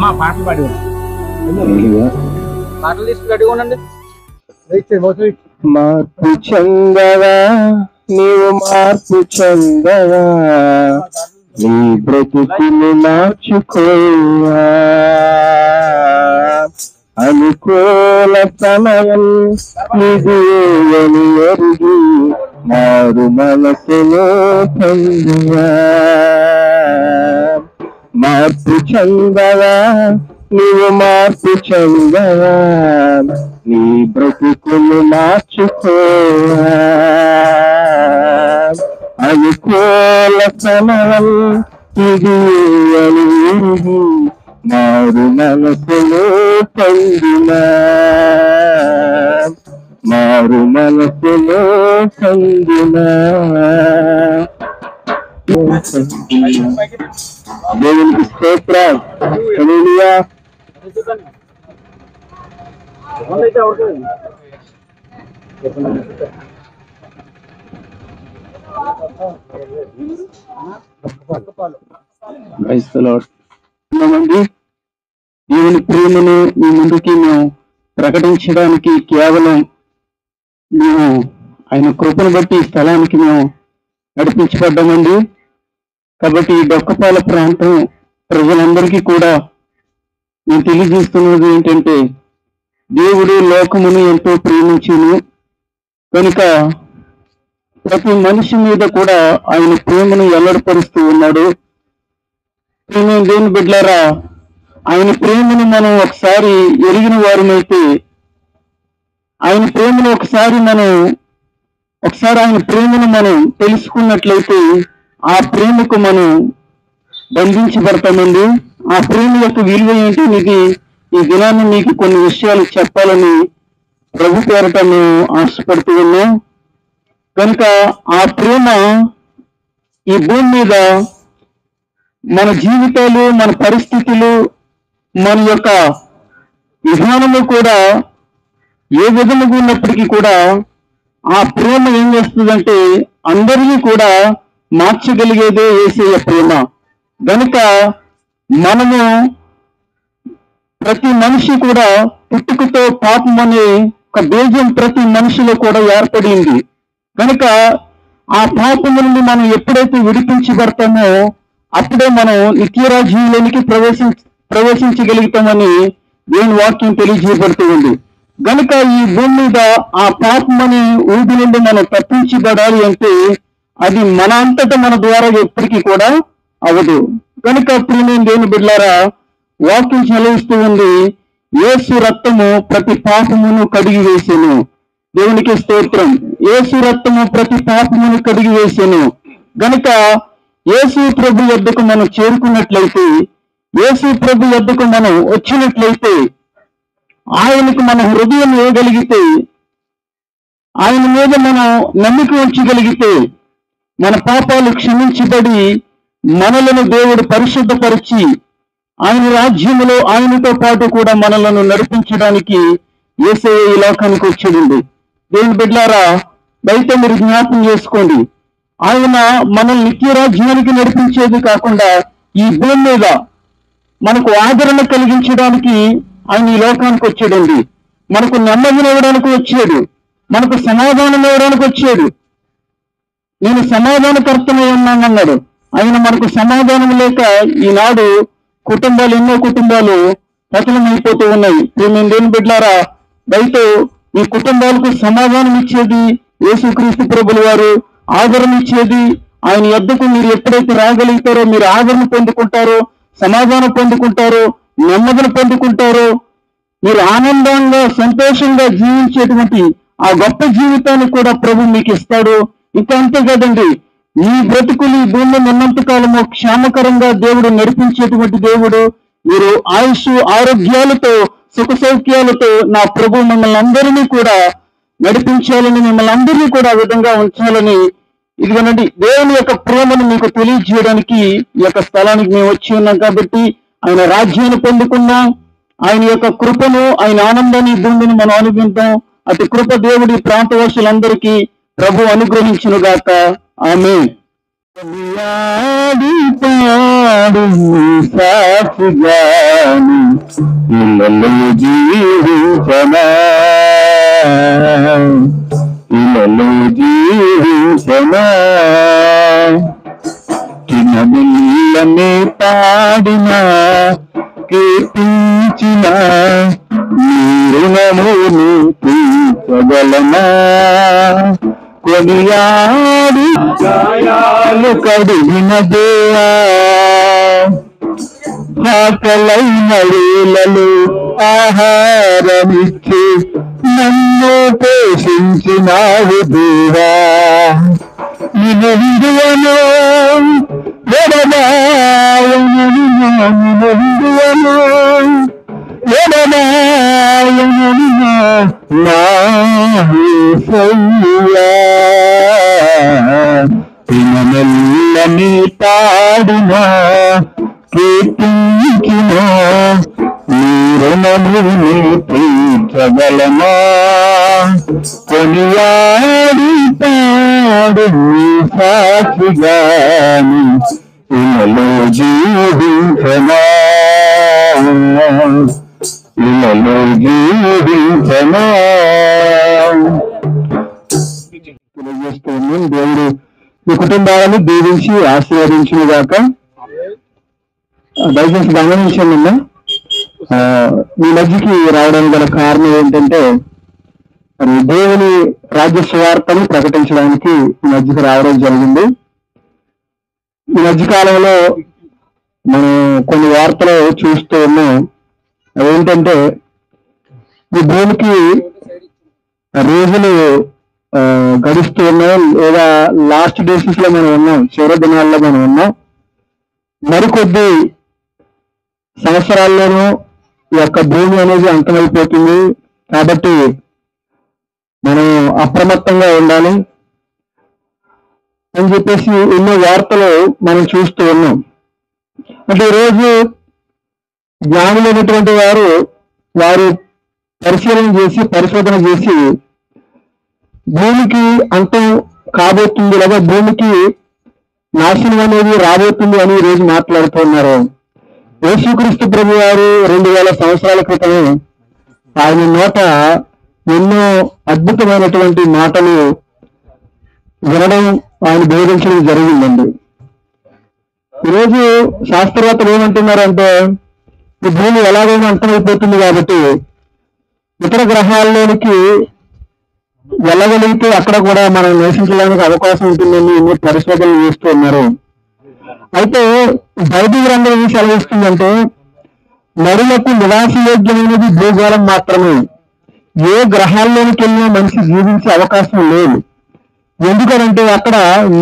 మా పాటలు పాడి పాటలు తీసుకుని రెడీగా ఉండండి. మార్పు చెందవా నీవు, మార్పు చెందవా, నీ బ్రతుకును మార్చుకోవా. అనుకూల సమయం నిధి అని ఎరిగి మారు మనసులో పొందువా. మార్పు చెందవా నీవు, మార్పు చెందవా, నీ బ్రతుకును మార్చుకోవా. అనుకూల సమయం ఇది అని ఎరిగి మారు మనసులో పొందునా, మారు మనసులో పొందునా. దేవునికి స్తోత్రం. హల్లెలూయా. దేవుని ప్రేమను మీ ముందుకి మేము ప్రకటించడానికి కేవలం మేము ఆయన కృపను బట్టి ఈ స్థలానికి మేము నడిపించబడ్డామండి. కాబట్టి ఈ డొక్కపాల ప్రాంతం ప్రజలందరికీ కూడా నేను తెలియజేస్తున్నది ఏంటంటే, దేవుడు లోకమును ఎంతో ప్రేమించును కనుక ప్రతి మనిషి మీద కూడా ఆయన ప్రేమను వెల్లడిపరుస్తూ ఉన్నాడు. దేవుని బిడ్డలారా, ఆయన ప్రేమను మనం ఒకసారి ఎరిగిన వారమైతే, ఆయన ప్రేమను ఒకసారి ఆయన ప్రేమను మనం తెలుసుకున్నట్లయితే ఆ ప్రేమకు మనం బంధించబడతామండి. ఆ ప్రేమ యొక్క విలువ ఏంటి అనేది ఈ దినాన్ని మీకు కొన్ని విషయాలు చెప్పాలని ప్రభు పేరట మేము ఆశపడుతూ ఉన్నాం. కనుక ఆ ప్రేమ ఈ భూమి మీద మన జీవితాలు, మన పరిస్థితులు, మన యొక్క విధానము కూడా ఏ విధముగా ఉన్నప్పటికీ కూడా ఆ ప్రేమ ఏం చేస్తుందంటే అందరినీ కూడా మార్చగలిగేదే యేసయ్య ప్రేమ. కనుక మనము ప్రతి మనిషి కూడా పుట్టుకతో పాపం అనే ఒక బీజం ప్రతి మనిషిలో కూడా ఏర్పడింది. కనుక ఆ పాపం నుండి మనం ఎప్పుడైతే విడిపించబడతామో అప్పుడే మనం నిత్యరాజ్యంలోనికి ప్రవేశించగలుగుతామని దేవుని వాక్యం తెలియజేయబడుతూ ఉంది. కనుక ఈ భూమి మీద ఆ పాపం అనే ఊబి నుండి మనం తప్పించబడాలి అంటే అది మన అంతటా మన ద్వారా ఎప్పటికీ కూడా అవదు. కనుక ప్రియమైన దేవుని బిడ్డలారా, వాక్యం చెలవిస్తూ ఉంది, యేసు రక్తము ప్రతి పాపమును కడిగి వేసెను. దేవునికి స్తోత్రం. యేసు రక్తము ప్రతి పాపమును కడిగి వేసెను. గనుక యేసు ప్రభు యొద్దకు మనం చేరుకున్నట్లయితే, యేసు ప్రభు యొద్దకు మనం వచ్చినట్లయితే, ఆయనకు మన హృదయం ఇవ్వగలిగితే, ఆయన మీద మనం నమ్మిక ఉంచగలిగితే, మన పాపాలు క్షమించబడి మనలను దేవుడు పరిశుద్ధపరిచి ఆయన రాజ్యములో ఆయనతో పాటు కూడా మనలను నడిపించడానికి యేసయ్య ఈ లోకానికి వచ్చాడండి. దేవుని బిడ్డలారా, దయతో మీరు జ్ఞాపకం చేసుకోండి, ఆయన మనల్ని నిత్య రాజ్యానికి నడిపించేది కాకుండా ఈ భూమి మీద మనకు ఆదరణ కలిగించడానికి ఆయన ఈ లోకానికి వచ్చాడండి. మనకు నెమ్మదిని ఇవ్వడానికి వచ్చాడు, మనకు సమాధానం ఇవ్వడానికి వచ్చాడు. నేను సమాధానకర్తనే ఉన్నానన్నాడు. ఆయన మనకు సమాధానం లేక ఈనాడు ఎన్నో కుటుంబాలు పతనమైపోతూ ఉన్నాయి. ప్రియమైన దేవుని బిడ్డలారా, దయతో ఈ కుటుంబాలకు సమాధానం ఇచ్చేది యేసుక్రీస్తు ప్రభుల వారు, ఆదరణ ఇచ్చేది ఆయన యొద్దకు మీరు ఎప్పుడైతే రాగలుగుతారో మీరు ఆదరణ పొందుకుంటారో, సమాధానం పొందుకుంటారో, నెమ్మదిని పొందుకుంటారో, మీరు ఆనందంగా సంతోషంగా జీవించేటువంటి ఆ గొప్ప జీవితాన్ని కూడా ప్రభు మీకు ఇస్తాడు. ఇంకా అంతే కదండి, ఈ బ్రతుకులు ఈ భూమిలో ఉన్నంత కాలము క్షేమకరంగా దేవుడు నడిపించేటువంటి దేవుడు. మీరు ఆయుష్ ఆరోగ్యాలతో సుఖ సౌఖ్యాలతో నా ప్రభు మిమ్మల్ని అందరినీ కూడా నడిపించాలని, మిమ్మల్ని అందరినీ కూడా ఆ విధంగా ఉంచాలని, ఇదిగోనండి దేవుని యొక్క ప్రేమను మీకు తెలియజేయడానికి ఈ యొక్క స్థలానికి మేము వచ్చి ఉన్నాం. కాబట్టి ఆయన రాజ్యాన్ని పొందుకున్నాం, ఆయన యొక్క కృపను, ఆయన ఆనందాన్ని భూమిని మనం అనుభవిద్దాం. అటు కృప దేవుడి ప్రాంతవాసులందరికీ ప్రభు అనుగ్రహించును గాక. ఆమేన్. కొనియాడి పాడు సాక్షిగాని ఇళ్ళలో జీవించనా, ఇళ్ళలో జీవించనా. కినబిల్లనే పాడిన కీర్తించిన రుణమును తీర్చగలనా. కొనియాడి గాయాలు కడిగిన దేవా, ఆకలైన వేళలు ఆహారమిచ్చి నన్ను పోషించినావు దేవా. నిన్ను విడువను ఎడబాయను, నిన్ను విడువను ఎడబాయను నా యేసయ్యా. దినమెల్లని పాడిన కీర్తించిన నీ రుణమును తీర్చగలనా. కొనియాడి పాడు సాక్షిగాని ఇళ్ళలో జీవించనా, ఇళ్ళలో జీవించనా. తెలియజేస్తున్నాం. దేవుడు మీ కుటుంబాలను దీవించి ఆశీర్వదించిన గాక. దయచేసి గమనించండి అన్న, మీ మధ్యకి రావడానికి గల కారణం ఏంటంటే, మరి దేవుని రాజ్య సువార్తను ప్రకటించడానికి ఈ మధ్యకి రావడం జరిగింది. ఈ మధ్యకాలంలో మనం కొన్ని వార్తలు చూస్తూ ఉన్నాం. అదేంటంటే, ఈ భూమికి రోజులు గడుస్తూ ఉన్నాం, లేదా లాస్ట్ డేసెస్ లో మనం ఉన్నాం, చివరి దినాల్లో మనం ఉన్నాం. మరికొద్ది సంవత్సరాల్లోనూ ఈ యొక్క భూమి అనేది అంతమైపోతుంది. కాబట్టి మనం అప్రమత్తంగా ఉండాలి అని చెప్పేసి ఎన్నో వార్తలు మనం చూస్తూ ఉన్నాం. అంటే ఈరోజు జ్ఞానులైనటువంటి వారు పరిశోధన చేసి భూమికి అంతం కాబోతుంది, లేదా భూమికి నాశనం అనేది రాబోతుంది అని ఈ రోజు మాట్లాడుతున్నారు. యేసుక్రీస్తు ప్రభు వారు 2000 సంవత్సరాల క్రితం ఆయన నోట ఎన్నో అద్భుతమైనటువంటి మాటలు వినడం, ఆయన బోధించడం జరిగిందండి. ఈరోజు శాస్త్రవేత్తలు ఏమంటున్నారంటే, ఈ భూమి ఎలాగైనా అంతమైపోతుంది కాబట్టి ఇతర గ్రహాల్లోనికి వెళ్ళగలిగితే అక్కడ కూడా మనం నివసించడానికి అవకాశం ఉంటుందని ఎన్నో పరిశోధనలు చేస్తూ ఉన్నారు. అయితే బైబిల్ గ్రంథం ఏం సెలవిస్తుందంటే, నరులకు నివాసయోగ్యమైనది భూగోళం మాత్రమే. ఏ గ్రహాల్లోనికి వెళ్ళినా మనిషి జీవించే అవకాశం లేదు. ఎందుకనంటే అక్కడ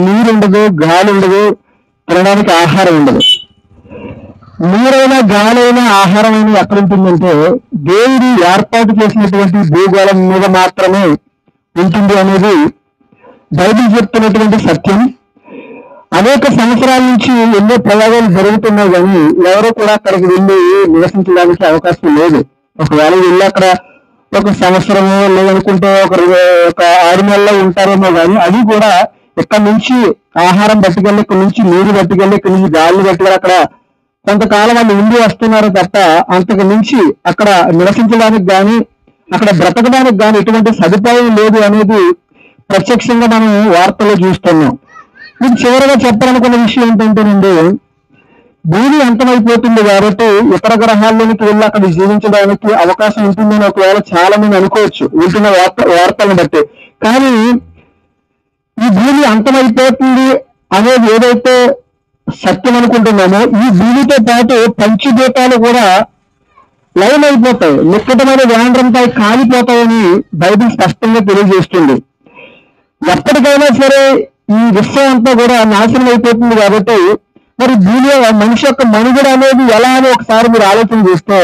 నీరు ఉండదు, గాలి ఉండదు, తినడానికి ఆహారం ఉండదు. నీరైనా, గాలైనా, ఆహారం అయినా ఎక్కడ ఉంటుందంటే దేవుడు ఏర్పాటు చేసినటువంటి భూగోళం మీద మాత్రమే ఉంటుంది అనేది బైబిల్ చెప్తున్నటువంటి సత్యం. అనేక సంవత్సరాల నుంచి ఎన్నో ప్రయోగాలు జరుగుతున్నాయి, కానీ ఎవరు కూడా అక్కడికి వెళ్ళి నివసించడానికి అవకాశం లేదు. ఒకవేళ వెళ్ళి అక్కడ ఒక సంవత్సరము లేదనుకుంటే ఒక 6 నెలల్లో ఉంటారేమో, కానీ అది కూడా ఇక్కడ నుంచి ఆహారం పట్టుకెళ్ళి, ఇక్కడ నుంచి నీరు పట్టుకెళ్ళి, ఇక్కడ నుంచి గాలిని పట్టుకెళ్ళి అక్కడ కొంతకాలం వాళ్ళు ఉండి వస్తున్నారు తప్ప అంతకు మించి అక్కడ నివసించడానికి కానీ అక్కడ బ్రతకడానికి కానీ ఎటువంటి సదుపాయం లేదు అనేది ప్రత్యక్షంగా మనం వార్తల్లో చూస్తున్నాం. మీకు చివరిగా చెప్పాలనుకున్న విషయం ఏంటంటేనండి, భూమి అంతమైపోతుంది కాబట్టి ఇతర గ్రహాల్లోనికి వెళ్ళి అక్కడ జీవించడానికి అవకాశం ఉంటుందని ఒకవేళ చాలా మంది అనుకోవచ్చు వింటున్న వార్తలను బట్టి. కానీ ఈ భూమి అంతమైపోతుంది అనేది ఏదైతే సత్యం అనుకుంటున్నామో, ఈ భూమితో పాటు పంచభూతాలు కూడా లైన్ అయిపోతాయి, నిక్కటమైన వ్యాండ్రంపై కాలిపోతాయని బైబిల్ స్పష్టంగా తెలియజేస్తుంది. ఎప్పటికైనా సరే ఈ విశ్వం అంతా కూడా నాశనం అయిపోతుంది కాబట్టి మరి భూమి మనిషి యొక్క మనుగడ అనేది ఎలా అని ఒకసారి మీరు ఆలోచన చేస్తే,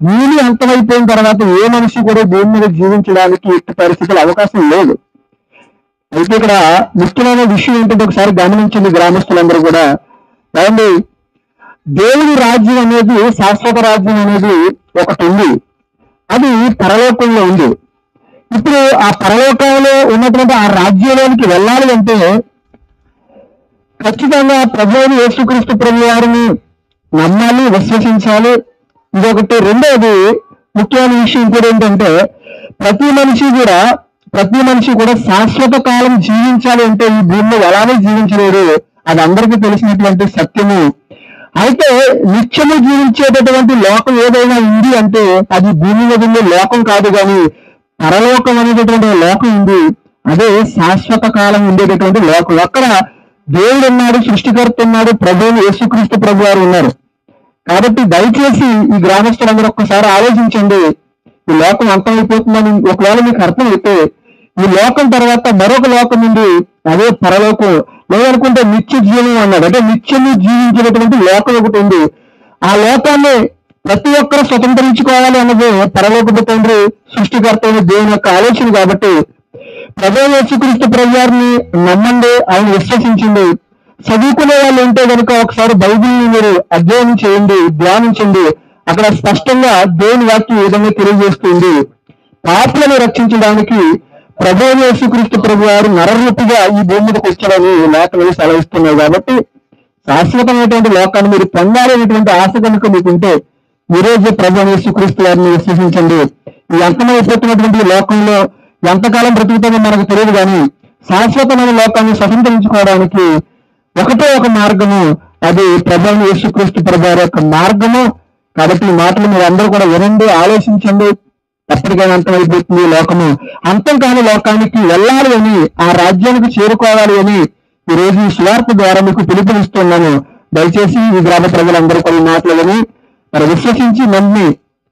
భూమి అంతమైపోయిన తర్వాత ఏ మనిషి కూడా భూమి మీద జీవించడానికి ఎట్టి పరిస్థితులు అవకాశం లేదు. అయితే ఇక్కడ ముఖ్యమైన విషయం ఏంటంటే ఒకసారి గమనించండి గ్రామస్తులందరూ కూడా. ఏమండి, దేవుని రాజ్యం అనేది, శాశ్వత రాజ్యం అనేది ఒకటి ఉంది, అది పరలోకంలో ఉంది. ఇప్పుడు ఆ పరలోకంలో ఉన్నటువంటి ఆ రాజ్యంలోనికి వెళ్ళాలి అంటే ఖచ్చితంగా ప్రభువైన యేసుక్రీస్తు ప్రభు వారిని నమ్మాలి, విశ్వసించాలి. ఇదొకటి. రెండవది ముఖ్యమైన విషయం కూడా ఏంటంటే ప్రతి మనిషి కూడా శాశ్వత కాలం జీవించాలి అంటే ఈ భూమిలో ఎలానే జీవించలేరు. అది అందరికీ తెలిసినటువంటి సత్యము. అయితే నిత్యము జీవించేటటువంటి లోకం ఏదైనా ఉంది అంటే అది భూమి మీద ఉండే లోకం కాదు, కానీ పరలోకం అనేటటువంటి లోకం ఉంది. అదే శాశ్వత కాలం ఉండేటటువంటి లోకం. అక్కడ దేవుడు ఉన్నాడు, సృష్టికర్త ఉన్నాడు, ప్రభువు యేసుక్రీస్తు ప్రభు వారు ఉన్నారు. కాబట్టి దయచేసి ఈ గ్రామస్తులందరూ ఒక్కసారి ఆలోచించండి. ఈ లోకం అంతమైపోతుందని ఒకవేళ మీకు అర్థమైతే ఈ లోకం తర్వాత మరొక లోకం ఉంది, అదే పరలోకం. లేదనుకుంటే నిత్య జీవం అన్నాడు, అంటే నిత్యము జీవించేటటువంటి లోకం ఒకటి ఉంది. ఆ లోకాన్ని ప్రతి ఒక్కరూ స్వతంత్రించుకోవాలి అన్నది పరలోకపు తండ్రి సృష్టికర్త అయిన దేవుని యొక్క ఆలోచన. కాబట్టి ప్రభువు యేసుక్రీస్తు ప్రభు వారిని నమ్మండి, ఆయన విశ్వసించండి. చదువుకునే వాళ్ళు ఉంటే కనుక ఒకసారి బైబిల్ని మీరు అధ్యయనం చేయండి, ధ్యానించండి. అక్కడ స్పష్టంగా దేవుని వాక్యం ఈ విధంగా తెలియజేస్తుంది. పాపులను రక్షించడానికి ప్రభువు యేసుక్రీస్తు ప్రభు వారు నరరూపిగా ఈ భూమి మీదకి వచ్చాడని లేఖలు సెలవిస్తున్నాయి. కాబట్టి శాశ్వతమైనటువంటి లోకాన్ని మీరు పొందాలి అనేటువంటి ఆశ కనుక మీకుంటే ఈ రోజు ప్రభువు యేసుక్రీస్తు వారిని విశ్వసించండి. ఈ అంతమైపోతున్నటువంటి లోకంలో ఎంతకాలం బ్రతుకుతామో మనకు తెలియదు, కానీ శాశ్వతమైన లోకాన్ని స్వతంత్రించుకోవడానికి ఒకటే ఒక మార్గము, అది ప్రభువు యేసుక్రీస్తు ప్రభు వారి యొక్క మార్గము. కాబట్టి ఈ మాటలు మీరు అందరూ కూడా వినండి, ఆలోచించండి. ఎప్పటికైనా అంతమైపోతుంది లోకము. అంతం కాని లోకానికి వెళ్ళాలి అని, ఆ రాజ్యానికి చేరుకోవాలి అని ఈ రోజు ఈ సువార్త ద్వారా మీకు పిలుపునిస్తున్నాను. దయచేసి ఈ గ్రామ ప్రజలందరూ కొన్ని మాటలు విని మరి విశ్వసించి నమ్మి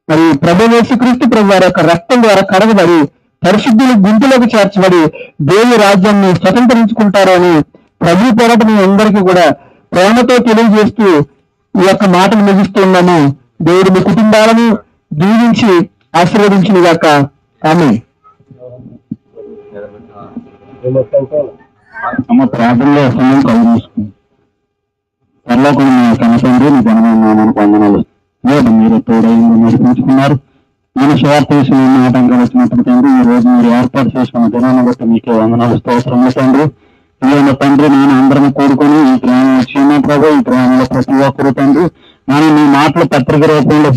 మరి ప్రభువు యేసుక్రీస్తు ప్రభు వారి యొక్క రక్తం ద్వారా కడగబడి పరిశుద్ధులు గుంపులోకి చేర్చబడి దేవుని రాజ్యాన్ని స్వతంత్రించుకుంటారు అని ప్రభు పేరట మీ అందరికీ కూడా ప్రేమతో తెలియజేస్తూ ఈ యొక్క మాటను ముగిస్తున్నాము. దేవుడు మీ కుటుంబాలను దీవించి ఆశీర్వదించిన గాక. ఆమేన్. ప్రార్థనలో సమయం కలిగించుకుంది. పరలోకం కనసండి మీ మనకు వందనాలు. లేదు మీరు తోడై నడిపించుకున్నారు. నేను స్వార్థ విషయంలో ఆటంకాలు వచ్చినప్పుడు తండ్రి ఈ రోజు మీరు ఏర్పాటు చేసుకున్న దినాన్ని బట్టి మీకే వందనాలు, స్తోత్రములు తండ్రి. ఇలాంటి తండ్రి నేను అందరం కూడుకొని ఈ గ్రామం వచ్చిన ప్రభు, ఈ గ్రామంలో ప్రతి ఒక్కరు తండ్రి నేను మీ మాటలు పత్రిక రూపంలో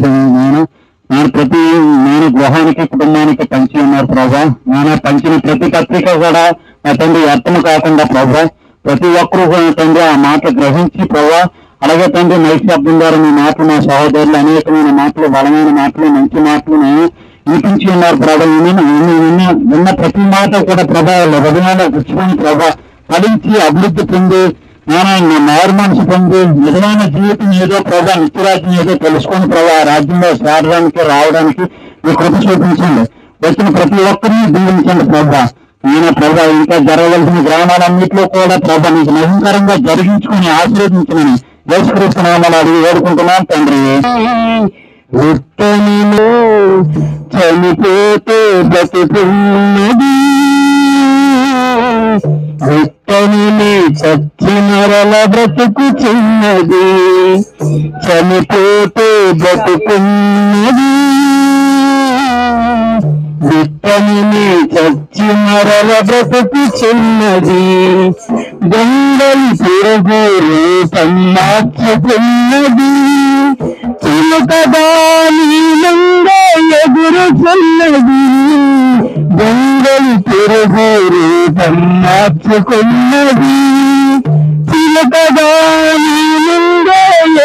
నేను గృహానికి కుటుంబానికి పంచి ఉన్నారు ప్రభా. నేను పంచిన ప్రతి పత్రిక కూడా నా తండ్రి వ్యర్థము కాకుండా ప్రభా ప్రతి ఒక్కరూ తండ్రి ఆ మాటలు గ్రహించి ప్రభా, అలాగే తండ్రి నైశబ్దం ద్వారా మీ మాటలు మా సహోదరులు అనేకమైన మాటలు, బలమైన మాటలు, మంచి మాటలు నేను వినిపించి ఉన్నారు ప్రభా. విన్న ప్రతి మాట కూడా ప్రభా హృదయంలో పుచ్చుకొని ప్రభా ఫలించి అభివృద్ధి పొంది నేను మారు మనసు పొంది నిజమైన జీవితం ఏదో ప్రభా, నిత్యరాజ్యం ఏదో తెలుసుకొని ప్రభా రాజ్యంలో చేరడానికి రావడానికి మీ కృప చూపించండి. వచ్చిన ప్రతి ఒక్కరిని దీవించండి ప్రభా. నేను ప్రభా ఇంకా జరగవలసిన గ్రామాలన్నింటిలో కూడా ప్రభా నీకు నిరంతరంగా జరిగించుకుని ఆశీర్వదించమని యేసుక్రీస్తు నామములో అడిగి వేడుకుంటున్నాను తండ్రి. ఉత్తమిలో చనిపోతే బ్రతుకున్నది, ఉత్తమిని చచ్చి మరల బ్రతుకు చిన్నది, చనిపోతే బ్రతుకున్నది, ఉత్తమిని చచ్చి మరల బ్రతుకు చిన్నది, గంగలి తిరుగు రూపం మార్చుకున్నది, చిలుకదానంగా ఎగురుతున్నది, గంగలి తిరుగు రూపం మార్చుకున్నది, చిలుకదానంగా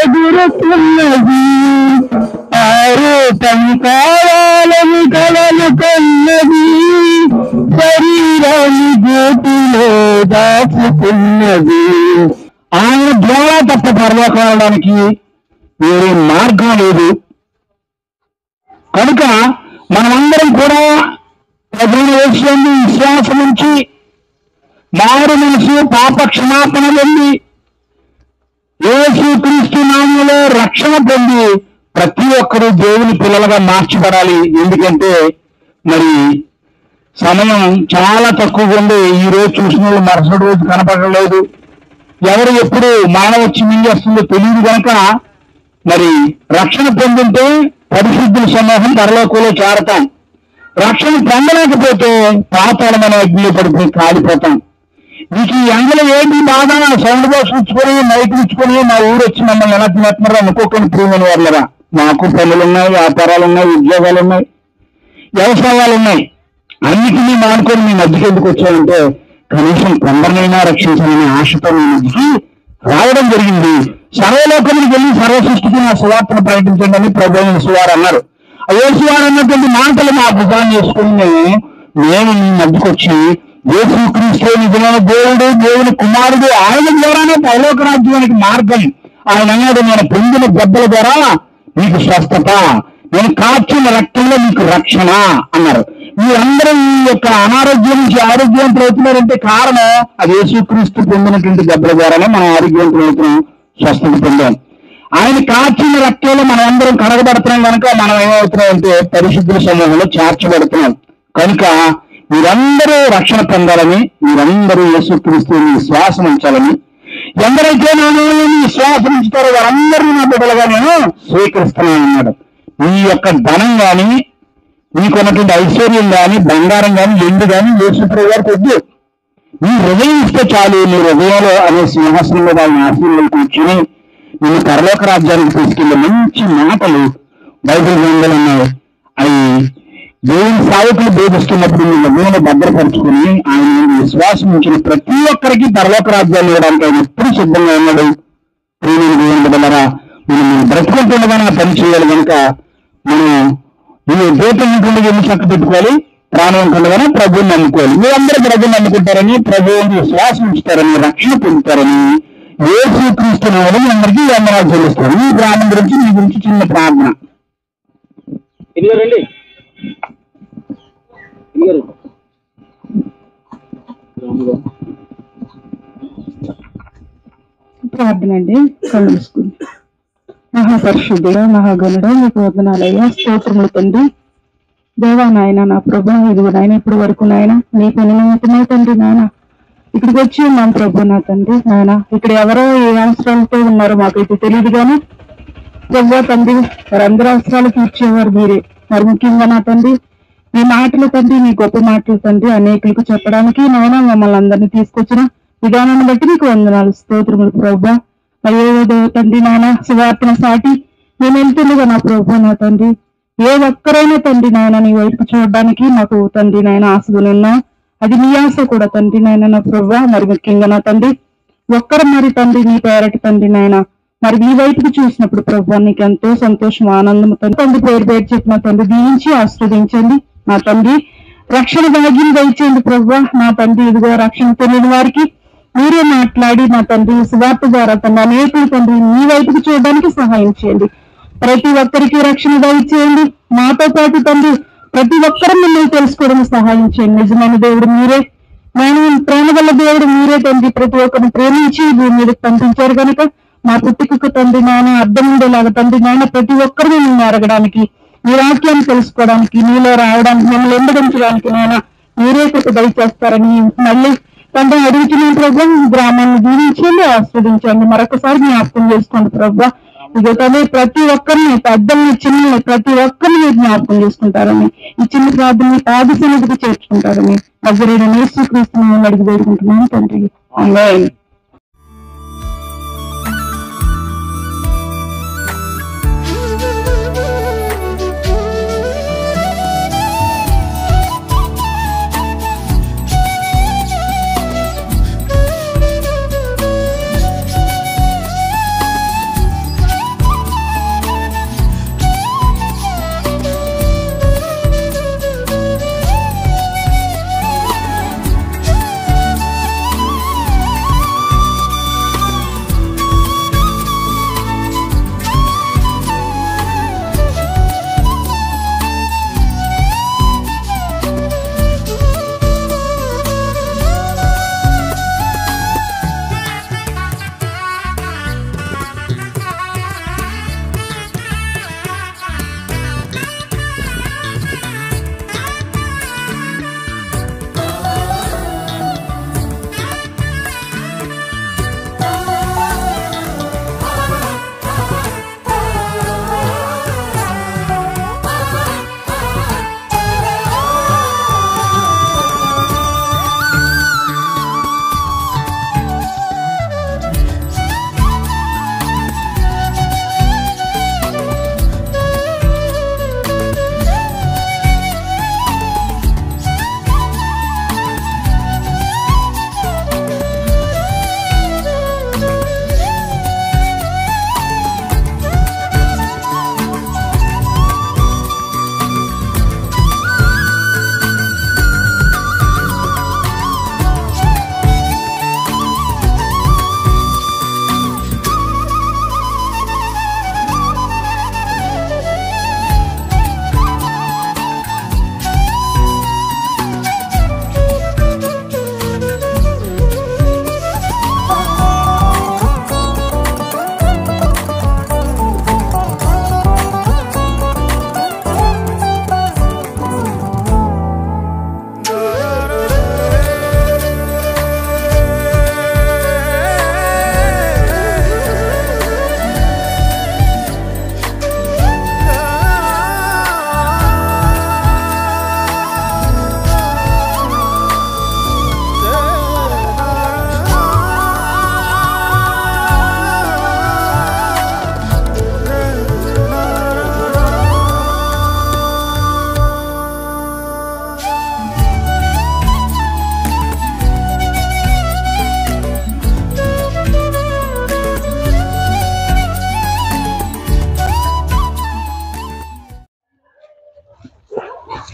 ఎగురుతున్నది, ఆరూపం కావాలని కలలు కన్నది, శరీరాన్ని గోటిలో దాచుకున్నది. ఆయన ద్వారా తప్ప పరలోకం వెళ్ళడానికి వేరే మార్గం లేదు. కనుక మనమందరం కూడా ప్రభువుని యేసునందు విశ్వాసం ఉంచి మారు మనసు పాప క్షమాపణ పొంది యేసుక్రీస్తు నామములో రక్షణ పొంది ప్రతి ఒక్కరూ దేవుని పిల్లలుగా మార్చబడాలి. ఎందుకంటే మరి సమయం చాలా తక్కువగా ఉంది. ఈ రోజు చూసిన వాళ్ళు మరుసటి రోజు కనపడలేదు. ఎవరు ఎప్పుడు మానవచ్చి మింగేస్తుందో తెలియదు కనుక మరి రక్షణ పొందుంటే పరిశుద్ధుల సమూహం పరలోకంలో చేరతాం. రక్షణ పొందలేకపోతే పాతాళమైన అగ్నిలో పడిపోయి కాలిపోతాం. మీకు ఈ ఎండలో ఏంటి బాధ? సౌండ్ బాక్స్ ఇచ్చుకొని మైక్ ఇచ్చుకొని మా ఊరు వచ్చి మమ్మల్ని ఎలా తినేస్తున్నారో అనుకోకుండా ప్రియమైన వాళ్ళరా. మాకు పనులు ఉన్నాయి, వ్యాపారాలు ఉన్నాయి, ఉద్యోగాలు ఉన్నాయి, వ్యవసాయాలు ఉన్నాయి. అన్నిటినీ మానుకొని మీ మధ్యకి ఎందుకు వచ్చామంటే కనీసం కొందరినైనా రక్షించాలనే ఆశతో మీ మధ్యకి రావడం జరిగింది. సర్వలోకానికి వెళ్ళి సర్వ సృష్టికి నా సువార్తను ప్రకటించండి అని ప్రభువైన యేసువారు అన్నారు. ఆ యేసువారు అన్నటువంటి మాటలు మా భుజాన్ని చేసుకుని మేము మీ మధ్యకు వచ్చి యేసుక్రీస్తు నిజమైన దేవుడు, దేవుని కుమారుడు, ఆయన ద్వారానే పరలోక రాజ్యానికి మార్గం. ఆయన అన్నాడు, నేను పొందిన దెబ్బల ద్వారా మీకు స్వస్థత, నేను కార్చిన రక్తంలో మీకు రక్షణ అన్నారు. మీరందరూ ఈ యొక్క అనారోగ్యం నుంచి ఆరోగ్యవంతులు అవుతున్నారంటే కారణం అది యేసుక్రీస్తు పొందినటువంటి దెబ్బల ద్వారానే మనం ఆరోగ్యవంతులు అవుతున్నాం, స్వస్థత పొందాం. ఆయన కార్చిన రక్తంలో మనం అందరం కడగబడుతున్నాం కనుక మనం ఏమవుతున్నామంటే పరిశుద్ధుల సమూహంలో చేర్చబడుతున్నాం. కనుక మీరందరూ రక్షణ పొందాలని, మీరందరూ యేసుక్రీస్తుని విశ్వాసం ఉంచాలని, ఎందరైతే నేను విశ్వాసం ఉంచుతారో వారందరూ నా బిడ్డలుగా నేను స్వీకరిస్తున్నాను అన్నాడు. మీ యొక్క ధనం కానీ, మీకున్నటువంటి ఐశ్వర్యం కానీ, బంగారం కానీ, ఎండు కానీ యేసుప్రభువు గారికి వద్దు. మీ హృదయం ఇస్తే చాలు. మీ హృదయంలో అనే సింహాసనం మీద ఆయన ఆశీర్వాదం కూర్చుని నిన్ను పరలోక రాజ్యానికి తీసుకెళ్లే మంచి మాటలు బైబిల్ గ్రంథాలు ఉన్నాయి. అవి దేవుని సేవకులు బోధిస్తున్నప్పుడు మీ హృదయంలో భద్రపరుచుకుని ఆయన విశ్వాసం ఉంచిన ప్రతి ఒక్కరికి పరలోక రాజ్యాన్ని ఇవ్వడానికి ఆయన ఎప్పుడు సిద్ధంగా ఉన్నాడు. ప్రియమైన దేవుని బిడ్డలారా, మనం బ్రతుకుంటుండగానే పని చేయాలి. కనుక మనం ఈ దేశం ఉంటుండగా ఎన్ని చక్క పెట్టుకోవాలి, ప్రాణం ఉంటుండగానే ప్రభువుని నమ్ముకోవాలి. మీరందరూ ప్రభువుని నమ్ముకుంటారని, ప్రభువుని విశ్వాసం ఉంచుతారని, రక్షణ పొందుతారని యేసుక్రీస్తు నామములో అందరికీ వందనాలు చెల్లిస్తారు. ఈ గ్రామం గురించి మీ గురించి చిన్న ప్రార్థన. ప్రార్థన అండి. కళ్ళు మూసుకుని. మహాపరిశుద్ధుడు, మహాగణుడు, మీకు వందనాలయ్యా, స్తోత్రములు తండ్రి. దేవా నాయన, నా ప్రభా, ఇదిగో నాయన ఇప్పటి వరకు నాయన నీ పని నిమిత్తమే తండ్రి నాయన ఇక్కడికి వచ్చి ఉన్నాం ప్రభు. నా తండ్రి నాయన ఇక్కడ ఎవరో ఏ అవసరాలతో ఉన్నారో మాకైతే తెలియదు కానీ ప్రభు తండ్రి వారందరూ అవసరాలు తీర్చేవారు మీరే. మరి ముఖ్యంగా నా తండ్రి మీ మాటలు తండ్రి, మీ గొప్ప మాటలు తండ్రి అనేకులకు చెప్పడానికి నాయన మమ్మల్ని అందరినీ తీసుకొచ్చిన విధానాన్ని బట్టి మీకు వందనాలు, స్తోత్రములు ప్రభు. అయ్యో తండ్రి నాయన సువార్తన సాటి నేను వెళ్తుండగా నా ప్రభు నా తండ్రి ఏ ఒక్కరైనా తండ్రి నాయన నీ వైపు చూడడానికి మాకు తండ్రి నాయన ఆశగా ఉన్నా అది నీ ఆశ కూడా తండ్రి నాయన నా ప్రభు. మరి ముఖ్యంగా నా తండ్రి ఒక్కరు మరి తండ్రి నీ పేరటి తండ్రి నాయన మరి నీ వైపుకి చూసినప్పుడు ప్రభు నీకు ఎంతో సంతోషం, ఆనందం తండ్రి పేరు పేరు చెప్పిన తండ్రి దీవించి ఆస్వాదించండి నా తండ్రి. రక్షణ భాగ్యం దయచేయండి ప్రభు. నా తండ్రి ఇదిగో రక్షణ తెలియని వారికి మీరే మాట్లాడి నా తండ్రి సువార్త ద్వారా తండ్రి అనేకులు తండ్రి నీ వైపుకి చూడడానికి సహాయం చేయండి. ప్రతి ఒక్కరికి రక్షణ దయచేయండి. మాతో పాటు తండ్రి ప్రతి ఒక్కరూ మిమ్మల్ని తెలుసుకోవడానికి సహాయం చేయండి. నిజమైన దేవుడు మీరే, నేను ప్రేమ గల దేవుడు మీరే తండ్రి. ప్రతి ఒక్కరిని ప్రేమించి భూమి మీదకి పంపించారు కనుక మా పుట్టుకకు తండ్రి నాయన అర్థం ఉండేలాగా తండ్రి నాయన ప్రతి ఒక్కరిని నిన్ను అడగడానికి, నీ వాక్యాన్ని తెలుసుకోవడానికి, నీలో రావడానికి, మిమ్మల్ని ఎంబడించడానికి నాయన మీరే కృప దయచేస్తారని మళ్ళీ తండ్రి అడుగుతున్నాం ప్రభు. గ్రామాన్ని దీవించండి, ఆస్వాదించండి, మరొకసారి జ్ఞాపకం చేసుకోండి ప్రభు. ఇక తండ్రి ప్రతి ఒక్కరిని, పెద్దల్ని చిన్నల్ని ప్రతి ఒక్కరిని మీరు జ్ఞాపకం చేసుకుంటారని, ఈ చిన్న ప్రార్థనని పాద సన్నిధికి చేర్చుకుంటారని నజరేయుడైన యేసుక్రీస్తుని అడిగి వేడుకుంటున్నాను తండ్రి. ఆమేన్.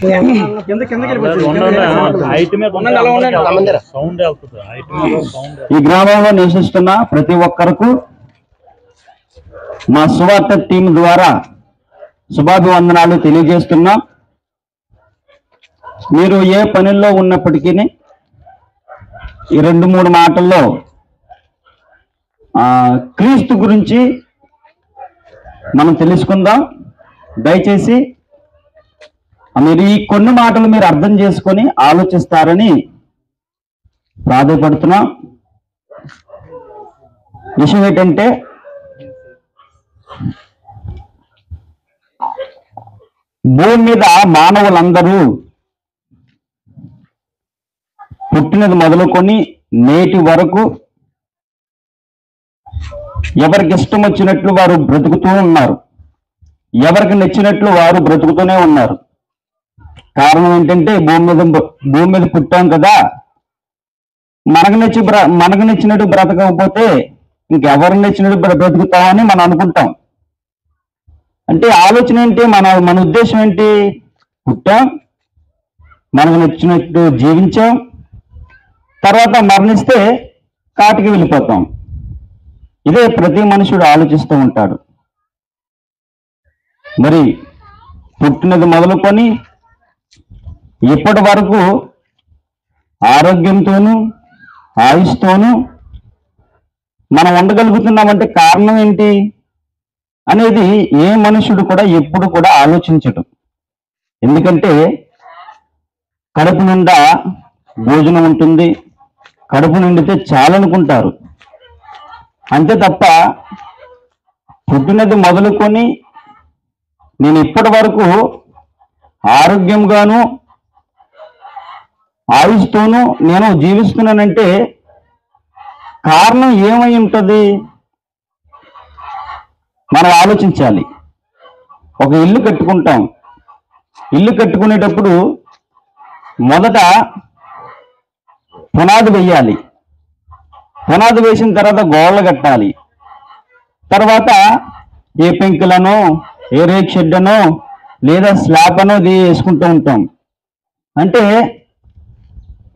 ఈ గ్రామంలో నివసిస్తున్న ప్రతి ఒక్కరికి మా సువార్త టీం ద్వారా శుభాభివందనాలు తెలియజేస్తున్నాం. మీరు ఏ పనుల్లో ఉన్నప్పటికీ ఈ 2-3 మాటల్లో క్రీస్తు గురించి మనం తెలుసుకుందాం. దయచేసి మీరు ఈ కొన్ని మాటలు మీరు అర్థం చేసుకొని ఆలోచిస్తారని ప్రాధాయపడుతున్నాం. విషయం ఏంటంటే, భూమి మీద మానవులందరూ పుట్టినది మొదలుకొని నేటి వరకు ఎవరికి ఇష్టం వచ్చినట్లు వారు బ్రతుకుతూ ఉన్నారు. ఎవరికి నచ్చినట్లు వారు బ్రతుకుతూనే ఉన్నారు. కారణం ఏంటంటే, భూమి మీద పుట్టాం కదా, మనకు నచ్చినట్టు బ్రతకకపోతే ఇంకెవరు నచ్చినట్టు బ్రతుకుతామని మనం అనుకుంటాం. అంటే ఆలోచన ఏంటి, మన ఉద్దేశం ఏంటి? పుట్టాం, మనకు నచ్చినట్టు జీవించాం, తర్వాత మరణిస్తే కాటికి వెళ్ళిపోతాం. ఇదే ప్రతి మనుషుడు ఆలోచిస్తూ ఉంటాడు. మరి పుట్టినది మొదలుకొని ఇప్పటి వరకు ఆరోగ్యంతోనూ ఆయుస్తోనూ మనం ఉండగలుగుతున్నామంటే కారణం ఏంటి అనేది ఏ మనుషుడు కూడా ఎప్పుడు కూడా ఆలోచించడు. ఎందుకంటే కడుపు నిండా భోజనం ఉంటుంది, కడుపు నిండితే చాలనుకుంటారు. అంతే తప్ప పుట్టినది మొదలుకొని నేను ఇప్పటి వరకు ఆరోగ్యంగాను ఆయుస్తూను నేను జీవిస్తున్నానంటే కారణం ఏమై ఉంటుంది మనం ఆలోచించాలి. ఒక ఇల్లు కట్టుకుంటాం. ఇల్లు కట్టుకునేటప్పుడు మొదట పునాది వేయాలి. పునాది వేసిన తర్వాత గోడలు కట్టాలి. తర్వాత ఏ పెంకులనో ఏ రేక్ షెడ్ అనో లేదా స్లాబ్ అనో వేసుకుంటూ ఉంటాం. అంటే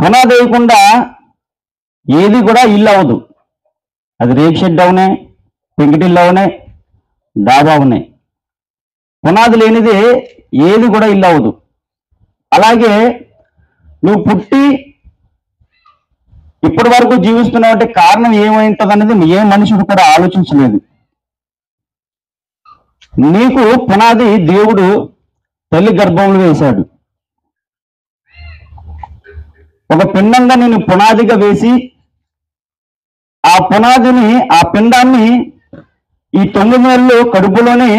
పునాది వేయకుండా ఏది కూడా ఇల్లు అవ్వదు. అది రేక్ షెడ్ అవునే, పెంకుటిల్లు అవునే, డాబా అవునే. పునాది లేనిది ఏది కూడా ఇల్లు అవ్వదు. అలాగే నువ్వు పుట్టి ఇప్పటి వరకు జీవిస్తున్నావు అంటే కారణం ఏమైంటుంది అనేది ఏ మనుషుడు కూడా ఆలోచించలేదు. నీకు పునాది దేవుడు తల్లి గర్భంలో వేశాడు. ఒక పిండంగా నేను పునాదిగా వేసి ఆ పునాదిని ఆ పిండాన్ని ఈ 9 నెలలు కడుపులోనే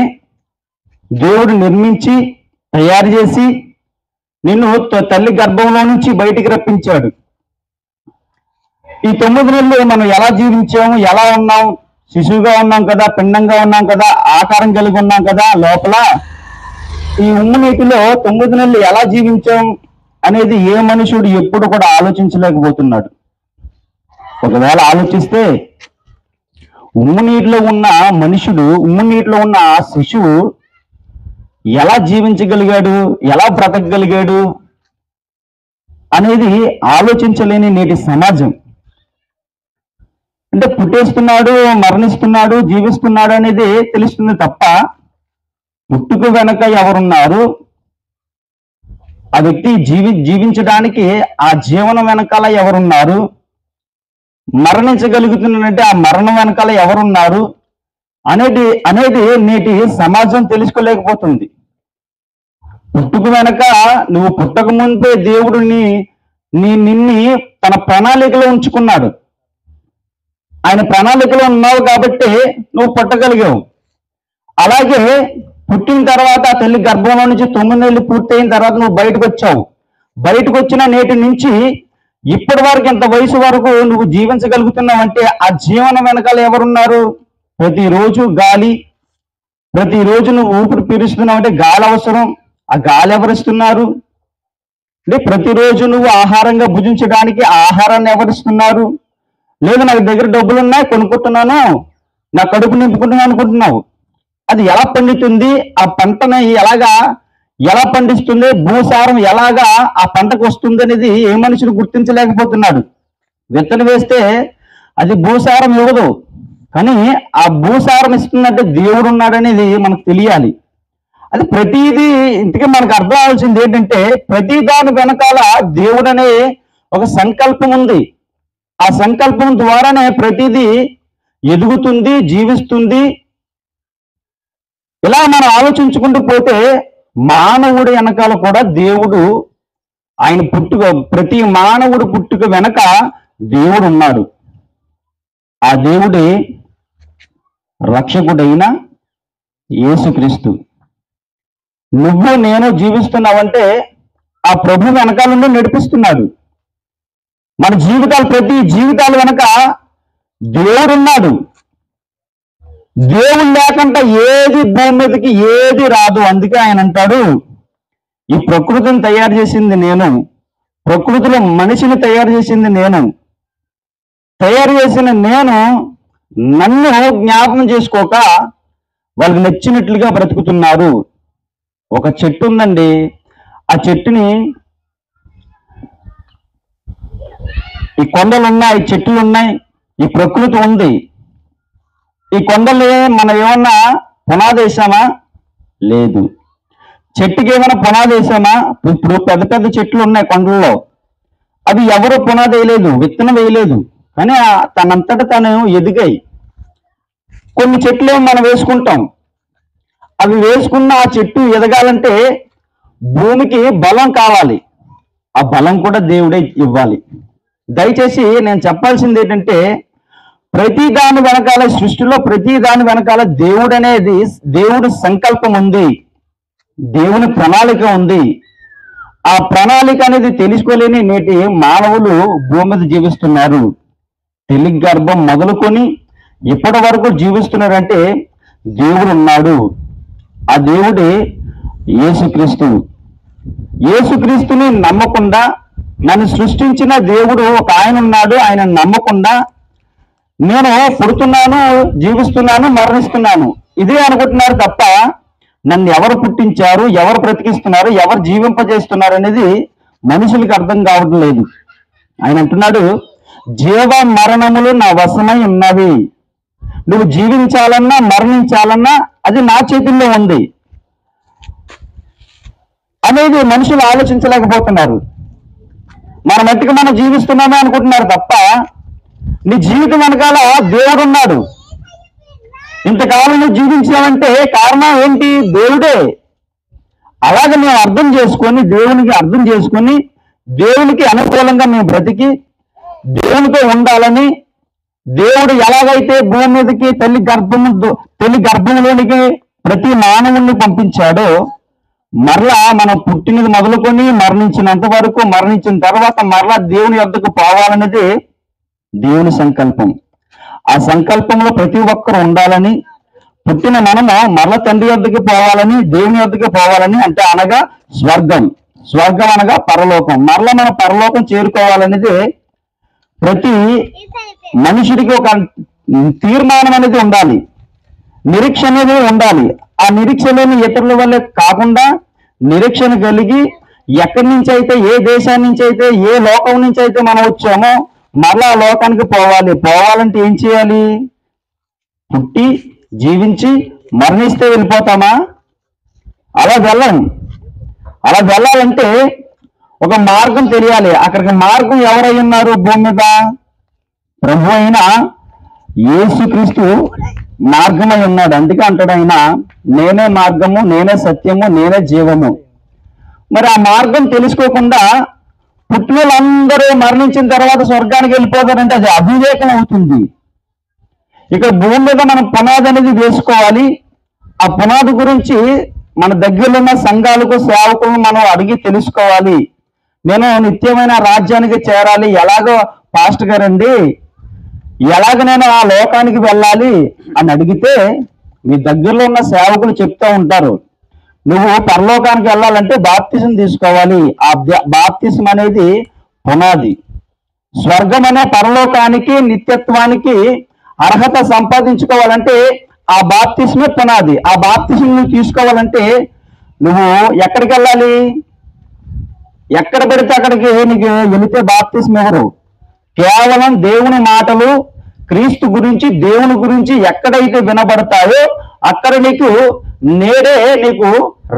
దేవుడు నిర్మించి తయారు చేసి నిన్ను తల్లి గర్భంలో నుంచి బయటికి రప్పించాడు. ఈ 9 నెలలు మనం ఎలా జీవించాము, ఎలా ఉన్నాం? శిశువుగా ఉన్నాం కదా, పిండంగా ఉన్నాం కదా, ఆకారం కలిగి ఉన్నాం కదా. లోపల ఈ ఉమ్ము నీటిలో 9 నెలలు ఎలా జీవించాం అనేది ఏ మనుషుడు ఎప్పుడు కూడా ఆలోచించలేకపోతున్నాడు. ఒకవేళ ఆలోచిస్తే ఉమ్ము నీటిలో ఉన్న మనుషుడు, ఉమ్ము నీటిలో ఉన్న ఆ శిశువు ఎలా జీవించగలిగాడు, ఎలా బ్రతకగలిగాడు అనేది ఆలోచించలేని నేటి సమాజం. అంటే పుట్టేస్తున్నాడు, మరణిస్తున్నాడు, జీవిస్తున్నాడు అనేది తెలుస్తుంది తప్ప పుట్టుక వెనక ఎవరున్నారు, ఆ వ్యక్తి జీవించడానికి ఆ జీవనం వెనకాల ఎవరున్నారు, మరణించగలుగుతున్నాడంటే ఆ మరణం వెనకాల ఎవరున్నారు అనేది నేటి సమాజం తెలుసుకోలేకపోతుంది. పుట్టుక వెనక నువ్వు పుట్టక ముందే దేవుడు నిన్ని తన ప్రణాళికలో ఉంచుకున్నాడు. ఆయన ప్రణాళికలో ఉన్నావు కాబట్టి నువ్వు పుట్టగలిగావు. అలాగే పుట్టిన తర్వాత తల్లి గర్భంలో నుంచి 9 నెలలు పూర్తయిన తర్వాత నువ్వు బయటకు వచ్చావు. బయటకు వచ్చిన నేటి నుంచి ఇప్పటి వరకు ఎంత వయసు వరకు నువ్వు జీవించగలుగుతున్నావు అంటే ఆ జీవనం వెనకాల ఎవరున్నారు? ప్రతిరోజు గాలి, ప్రతిరోజు నువ్వు ఊపిరి పీలుస్తున్నావు అంటే గాలి అవసరం. ఆ గాలి ఎవరిస్తున్నారు? అంటే ప్రతిరోజు నువ్వు ఆహారంగా భుజించడానికి ఆహారాన్ని ఎవరిస్తున్నారు? లేదు నాకు దగ్గర డబ్బులు ఉన్నాయి, కొనుక్కుంటున్నాను, నా కడుపు నింపుకుంటున్నాను అనుకుంటున్నావు. అది ఎలా పండుతుంది? ఆ పంటని ఎలా పండిస్తుంది, భూసారం ఎలాగా ఆ పంటకు వస్తుంది అనేది ఏ మనుషులు గుర్తించలేకపోతున్నాడు. విత్తనం వేస్తే అది భూసారం ఇవ్వదు, కానీ ఆ భూసారం ఇస్తుందంటే దేవుడు ఉన్నాడనేది మనకు తెలియాలి. అది ప్రతిదీ ఇంతకీ మనకు అర్థం అవ్వాల్సింది ఏంటంటే, ప్రతి దాని వెనకాల దేవుడు అనే ఒక సంకల్పం ఉంది. ఆ సంకల్పం ద్వారానే ప్రతిదీ ఎదుగుతుంది, జీవిస్తుంది. ఇలా మనం ఆలోచించుకుంటూ పోతే మానవుడి వెనకాల కూడా దేవుడు, ఆయన పుట్టుక, ప్రతి మానవుడి పుట్టుక వెనక దేవుడు ఉన్నాడు. ఆ దేవుడే రక్షకుడైన యేసుక్రీస్తు. నువ్వు నేను జీవిస్తున్నావంటే ఆ ప్రభు వెనకాల నుండి నడిపిస్తున్నాడు. మన జీవితాలు, ప్రతి జీవితాల వెనక దేవుడున్నాడు. దేవుడు లేకుండా ఏది భూమి మీదకి ఏది రాదు. అందుకే ఆయన అంటాడు, ఈ ప్రకృతిని తయారు చేసింది నేను, ప్రకృతిలో మనిషిని తయారు చేసింది నేను, తయారు చేసిన నేను నన్ను జ్ఞాపకం చేసుకోక వాళ్ళకి నచ్చినట్లుగా బ్రతుకుతున్నారు. ఒక చెట్టు ఉందండి, ఆ చెట్టుని, ఈ కొండలు ఉన్నాయి, చెట్లు ఉన్నాయి, ఈ ప్రకృతి ఉంది. ఈ కొండలు మనం ఏమన్నా పునాది వేసామా? లేదు. చెట్టుకి ఏమైనా పునాది వేసామా? ఇప్పుడు పెద్ద పెద్ద చెట్లు ఉన్నాయి కొండల్లో, అవి ఎవరు పునాది వేయలేదు, విత్తనం వేయలేదు, కానీ తనంతట తను ఎదిగాయి. కొన్ని చెట్లు మనం వేసుకుంటాం, అవి వేసుకున్న ఆ చెట్టు ఎదగాలంటే భూమికి బలం కావాలి. ఆ బలం కూడా దేవుడే ఇవ్వాలి. దయచేసి నేను చెప్పాల్సింది ఏంటంటే, ప్రతి దాని వెనకాల, సృష్టిలో ప్రతి దాని వెనకాల దేవుడు అనేది, దేవుడి సంకల్పం ఉంది, దేవుని ప్రణాళిక ఉంది. ఆ ప్రణాళిక అనేది తెలుసుకోలేని నేటి మానవులు భూమి మీద జీవిస్తున్నారు. తల్లి గర్భం మొదలుకొని ఇప్పటి వరకు జీవిస్తున్నారంటే దేవుడు ఉన్నాడు. ఆ దేవుడే యేసుక్రీస్తు. యేసుక్రీస్తుని నమ్మకుండా, నన్ను సృష్టించిన దేవుడు ఒక ఆయన ఉన్నాడు, ఆయన నమ్మకుండా నేను పుడుతున్నాను, జీవిస్తున్నాను, మరణిస్తున్నాను ఇదే అనుకుంటున్నారు తప్ప నన్ను ఎవరు పుట్టించారు, ఎవరు బ్రతికిస్తున్నారు, ఎవరు జీవింపజేస్తున్నారు అనేది మనుషులకు అర్థం కావడం లేదు. ఆయన అంటున్నాడు, జీవ మరణములు నా వశమై ఉన్నవి. నువ్వు జీవించాలన్నా మరణించాలన్నా అది నా చేతుల్లో ఉంది అనేది మనుషులు ఆలోచించలేకపోతున్నారు. మన మట్టికి మనం జీవిస్తున్నామే అనుకుంటున్నారు తప్ప నీ జీవితం వెనకాల దేవుడు ఉన్నాడు. ఇంతకాలం నువ్వు జీవించావంటే కారణం ఏంటి? దేవుడే. అలాగే మేము అర్థం చేసుకొని, దేవునికి అర్థం చేసుకొని, దేవునికి అనుకూలంగా మేము బ్రతికి దేవునితో ఉండాలని, దేవుడు ఎలాగైతే భూమి మీదకి తల్లి గర్భంలోనికి ప్రతి మానవుణ్ణి పంపించాడో, మరలా మనం పుట్టినది మొదలుకొని మరణించినంత వరకు, మరణించిన తర్వాత మరలా దేవుని యొద్దకు పోవాలనేది దేవుని సంకల్పం. ఆ సంకల్పంలో ప్రతి ఒక్కరు ఉండాలని, పుట్టిన మనము మరల తండ్రి యొద్దకు పోవాలని, దేవుని యొద్దకు పోవాలని, అంటే అనగా స్వర్గం. స్వర్గం అనగా పరలోకం. మరల మన పరలోకం చేరుకోవాలనేది ప్రతి మనుషుడికి ఒక తీర్మానం అనేది ఉండాలి, నిరీక్షణ అనేది ఉండాలి. ఆ నిరీక్షణని ఇతరుల వల్లే కాకుండా నిరీక్షణ కలిగి, ఎక్కడి నుంచి అయితే, ఏ దేశాన్ని నుంచి అయితే, ఏ లోకం నుంచి అయితే మనం వచ్చామో మరలా ఆ లోకానికి పోవాలి. పోవాలంటే ఏం చేయాలి? పుట్టి జీవించి మరణిస్తే వెళ్ళిపోతామా? అలా వెళ్ళం. అలా వెళ్ళాలంటే ఒక మార్గం తెలియాలి. అక్కడికి మార్గం ఎవరై ఉన్నారు భూమి మీద? ప్రభు అయిన యేసుక్రీస్తు మార్గమై ఉన్నాడు. అందుకే అంటాడు ఆయన, నేనే మార్గము, నేనే సత్యము, నేనే జీవము. మరి ఆ మార్గం తెలుసుకోకుండా పుట్టిన వాళ్ళందరూ మరణించిన తర్వాత స్వర్గానికి వెళ్ళిపోతారంటే అది అవివేకం అవుతుంది. ఇక భూమి మీద మనం పునాది అనేది వేసుకోవాలి. ఆ పునాది గురించి మన దగ్గరలో ఉన్న సంఘాలకు, సేవకులను మనం అడిగి తెలుసుకోవాలి. నేను నిత్యమైన రాజ్యానికి చేరాలి, ఎలాగో పాస్టర్ గారండి, ఎలాగ నేను ఆ లోకానికి వెళ్ళాలి అని అడిగితే మీ దగ్గరలో ఉన్న సేవకులు చెప్తూ ఉంటారు, నువ్వు పరలోకానికి వెళ్ళాలంటే బాప్తిసం తీసుకోవాలి. ఆ బాప్తిసం అనేది పునాది. స్వర్గం అనే పరలోకానికి, నిత్యత్వానికి అర్హత సంపాదించుకోవాలంటే ఆ బాప్తిస్మే పునాది. ఆ బాప్తిసం నువ్వు తీసుకోవాలంటే నువ్వు ఎక్కడికి వెళ్ళాలి? ఎక్కడ పెడితే అక్కడికి నీకు వెళితే బాప్తిస్మం ఎవరు? కేవలం దేవుని మాటలు, క్రీస్తు గురించి, దేవుని గురించి ఎక్కడైతే వినబడతాయో అక్కడ నీకు నేడే నీకు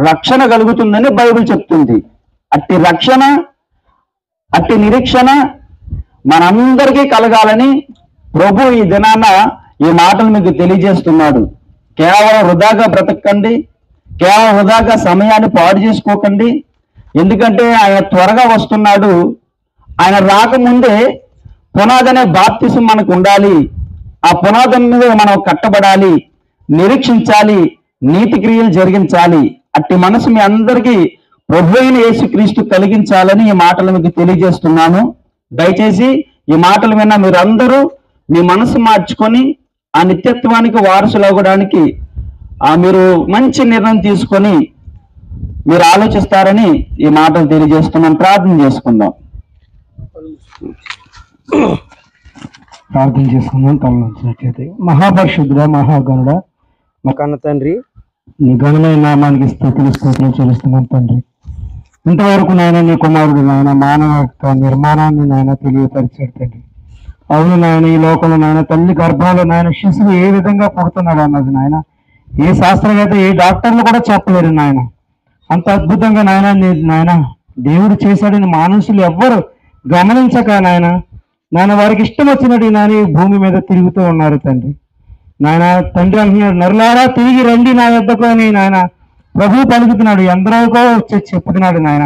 రక్షణ కలుగుతుందని బైబిల్ చెప్తుంది. అట్టి రక్షణ, అట్టి నిరీక్షణ మనందరికీ కలగాలని ప్రభు ఈ దినాన ఈ మాటలు మీకు తెలియజేస్తున్నాడు. కేవలం వృధాగా బ్రతకండి, కేవలం వృధాగా సమయాన్ని పాడు చేసుకోకండి. ఎందుకంటే ఆయన త్వరగా వస్తున్నాడు. ఆయన రాకముందే పునాదనే బాప్తిసం మనకు ఉండాలి. ఆ పునాదం మీద మనం కట్టబడాలి, నిరీక్షించాలి, నీతి క్రియలు జరిగించాలి. అట్టి మనసు మీ అందరికీ ప్రభు అయిన యేసుక్రీస్తు కలిగించాలని ఈ మాటలు మీకు తెలియజేస్తున్నాను. దయచేసి ఈ మాటలు విన్న మీరందరూ మీ మనసు మార్చుకొని ఆ నిత్యత్వానికి వారసులు అవ్వడానికి మీరు మంచి నిర్ణయం తీసుకొని మీరు ఆలోచిస్తారని ఈ మాటలు తెలియజేస్తున్నాం. ప్రార్థన చేసుకుందాం. ప్రార్థన చేసుకుందాం. తలనొచ్చినట్లయితే మహాపరిశుద్ధుడ, మహాగణుడ, మా కన్న తండ్రి, నీ ఘనమైన నామానికి స్తుతులు స్తోత్రాలు చెల్లిస్తున్నాం తండ్రి. ఇంతవరకు నాయన నీ కుమారుడు నాయన మానవ యొక్క నిర్మాణాన్ని నాయన తెలియపరిచాడు తండ్రి. అవును నాయన, ఈ లోకంలో నాయన తల్లి గర్భంలో నాయన శిశువు ఏ విధంగా పుడుతున్నాడు అన్నది నాయన ఏ శాస్త్రవేత్త, ఏ డాక్టర్లు కూడా చెప్పలేరు నాయన. అంత అద్భుతంగా నాయన దేవుడు చేశాడని మానసులు ఎవ్వరు గమనించక నాయన వారికి ఇష్టం వచ్చినట్టు నాయన ఈ భూమి మీద తిరుగుతూ ఉన్నారు తండ్రి. నాయన తండ్రి అంటున్నాడు, నరులారా తిరిగి రండి నా యొద్దకు అని నాయన ప్రభు పలుకుతున్నాడు. ఎందరోకో వచ్చి చెప్తున్నాడు నాయన.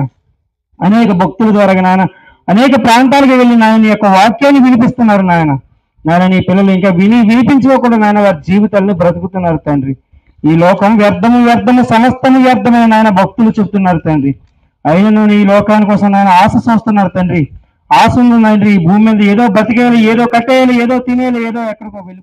అనేక భక్తుల ద్వారా నాయన అనేక ప్రాంతాలకు వెళ్ళి నాయన యొక్క వాక్యాన్ని వినిపిస్తున్నారు నాయన. నీ పిల్లలు ఇంకా వినిపించుకోకుండా నాయన వారి జీవితాలను బ్రతుకుతున్నారు తండ్రి. ఈ లోకం వ్యర్థము సమస్తము వ్యర్థమైన నాయన భక్తులు చెప్తున్నారు తండ్రి. అయినను ఈ లోకాని కోసం నాయన ఆశ చూస్తున్నారు తండ్రి. ఆశ ఉంది తండ్రి. ఈ భూమి మీద ఏదో బతికేయాలి, ఏదో కట్టేయాలి, ఏదో తినేయాలి, ఏదో ఎక్కడికో వెళ్ళి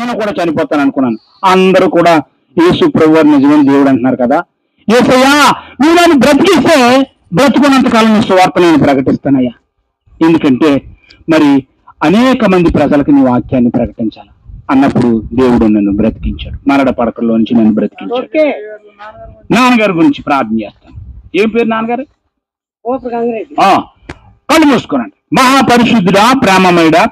నేను కూడా చనిపోతాను అనుకున్నాను. అందరూ కూడా యేసు ప్రభువు నిజమైన దేవుడు అంటున్నారు కదా, యేసయ్యా నువ్వు నన్ను బ్రతికిస్తే బ్రతుకున్నంత కాలం నీ సువార్త నేను ప్రకటిస్తానయ్యా. ఎందుకంటే మరి అనేక మంది ప్రజలకు నీ వాక్యాన్ని ప్రకటించాలి అన్నప్పుడు దేవుడు నన్ను బ్రతికించాడు, మరణ పడకల్లో నుంచి నన్ను బ్రతికించాడు. నాన్నగారి గురించి ప్రార్థన చేస్తాను. ఏం పేరు నాన్నగారు? కళ్ళు మూసుకోనండి. మహాపరిశుద్ధుడా, ప్రేమమయుడా,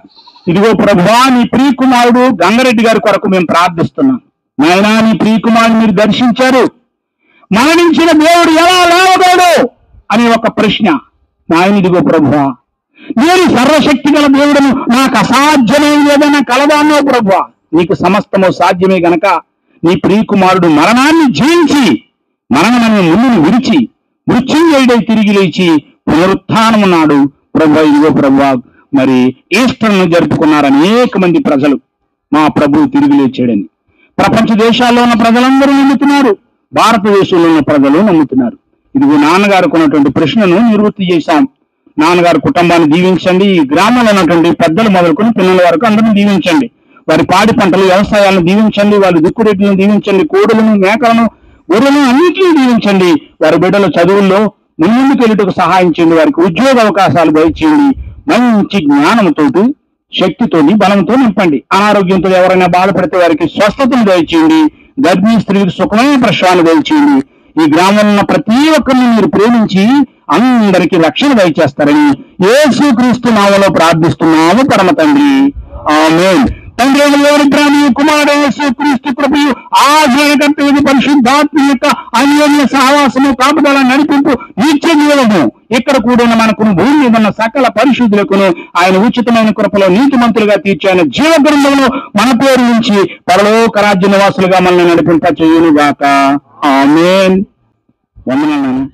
ఇదిగో ప్రభువా నీ ప్రియకుమారుడు గంగారెడ్డి గారి కొరకు మేము ప్రార్థిస్తున్నాం. నాయనా నీ ప్రియకుమారుడు మీరు దర్శించారు, మరణించిన దేవుడు ఎలా లేవగలడు అనే ఒక ప్రశ్న. నాయన ఇదిగో ప్రభువా నేను సర్వశక్తి గల దేవుడును, నాకు అసాధ్యమైన ఏదైనా కలదాన్నో ప్రభువా, నీకు సమస్తము సాధ్యమే గనక నీ ప్రియకుమారుడు మరణాన్ని జయించి మరణమనే ముళ్ళును విరిచి మృత్యుంజయుడై తిరిగి లేచి పునరుత్థానమున్నాడు ప్రభువా. ఇదిగో ప్రభువా మరి ఈస్టర్ను జరుపుకున్నారు అనేక మంది ప్రజలు, మా ప్రభువు తిరిగి లేచాడని. ప్రపంచ దేశాల్లో ఉన్న ప్రజలందరూ నమ్ముతున్నారు, భారతదేశంలో ఉన్న ప్రజలు నమ్ముతున్నారు. ఇదిగో నాన్నగారికి ఉన్నటువంటి ప్రశ్నను నివృత్తి చేశాం. నాన్నగారి కుటుంబాన్ని దీవించండి, ఈ గ్రామంలో ఉన్నటువంటి పెద్దలు మొదలుకొని పిల్లల వరకు అందరినీ దీవించండి. వారి పాడి పంటలు వ్యవసాయాలను దీవించండి, వారి దిక్కురెడ్లను దీవించండి, కోడులను మేకలను గొర్రెలను అన్నింటినీ దీవించండి. వారి బిడ్డల చదువుల్లో ముందుకు వెళ్ళటకు సహాయం చేయండి, వారికి ఉద్యోగ అవకాశాలు దయచేయండి. మంచి జ్ఞానంతో శక్తితోని బలంతో నింపండి. అనారోగ్యంతో ఎవరైనా బాధపడితే వారికి స్వస్థతను దయచేయండి, గర్భిణీ స్త్రీలకు సుఖమైన ప్రశ్నలు దయచేయండి. ఈ గ్రామంలో ఉన్న ప్రతి ఒక్కరిని మీరు ప్రేమించి అందరికీ రక్షణ దయచేస్తారని యేసుక్రీస్తు నామములో ప్రార్థిస్తున్నాము పరమ తండ్రి, ఆమేన్. తండ్రి ఎవరి ప్రేమ కుమారుడు యేసుక్రీస్తు కృపయు ఆశ్రయకర్త పరిశుద్ధాత్మ యొక్క అన్యోన్య సహవాసము కాపుదల నడిపింపు నిత్య జీవము ఇక్కడ కూడిన మనకును భూమి మీద ఉన్న సకల పరిశుద్ధులకును ఆయన ఉచితమైన కృపలో నీతిమంతులుగా తీర్చాయన జీవ గ్రంథంలో మన పేరు నుంచి పరలోక రాజ్య నివాసులుగా మనల్ని నడిపింప చేయును గాక, ఆమేన్. వందనాలు.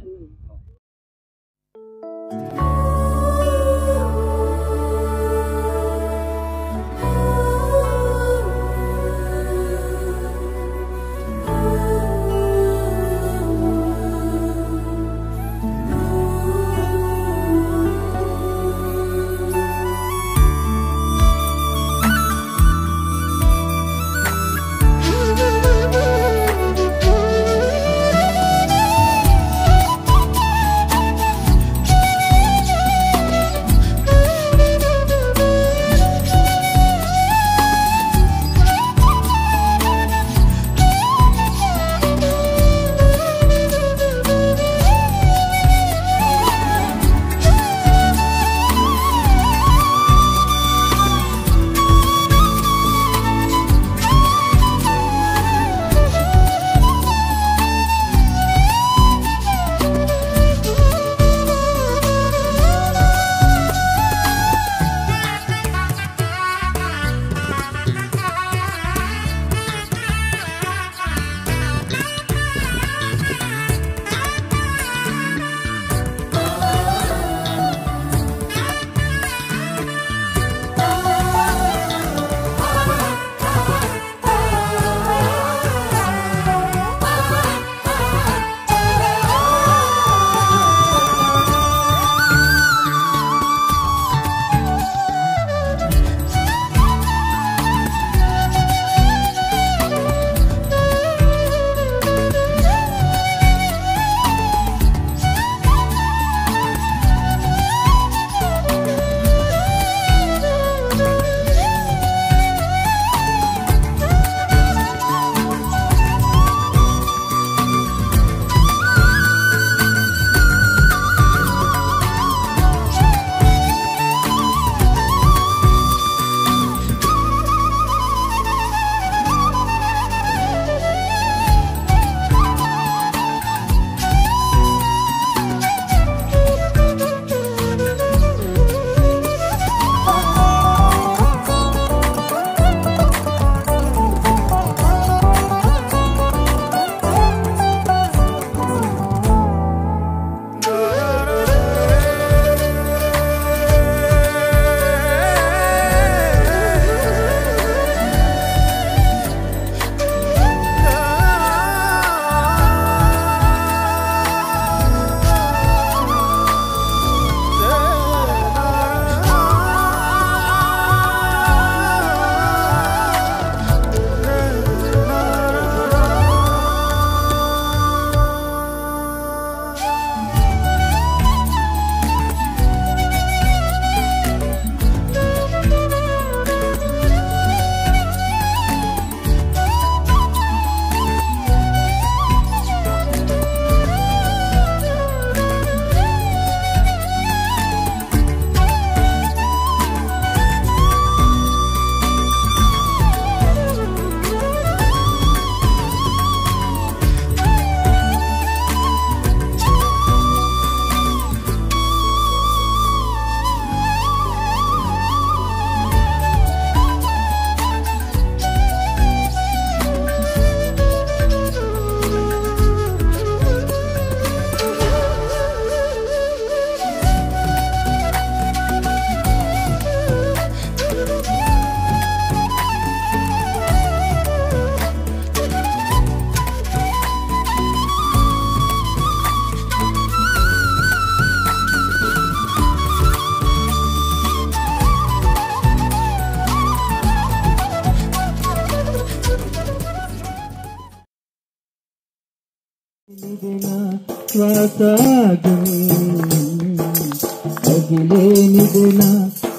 అదిలేనిదినా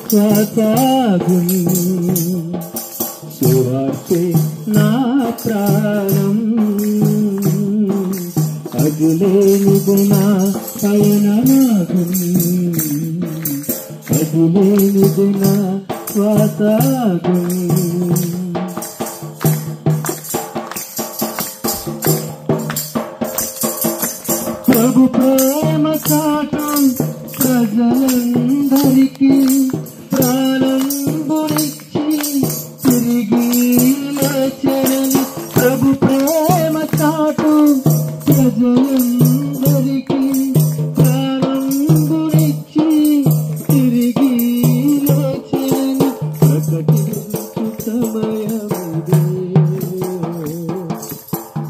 శ్వాసాగుని సువార్తే నా ప్రాణం అదిలేనిదినా పయనమాగుని అదిలేనిదినా శ్వాసాగుని ప్రభు ప్రేమ చాటం ప్రజలందరికీ ప్రాణంబునిచ్చి తిరిగి లేచెనని ప్రభు ప్రేమ చాటం ప్రజలందరికీ ప్రాణంబునిచ్చి తిరిగి లేచెనని ప్రకటించు సమయమిదే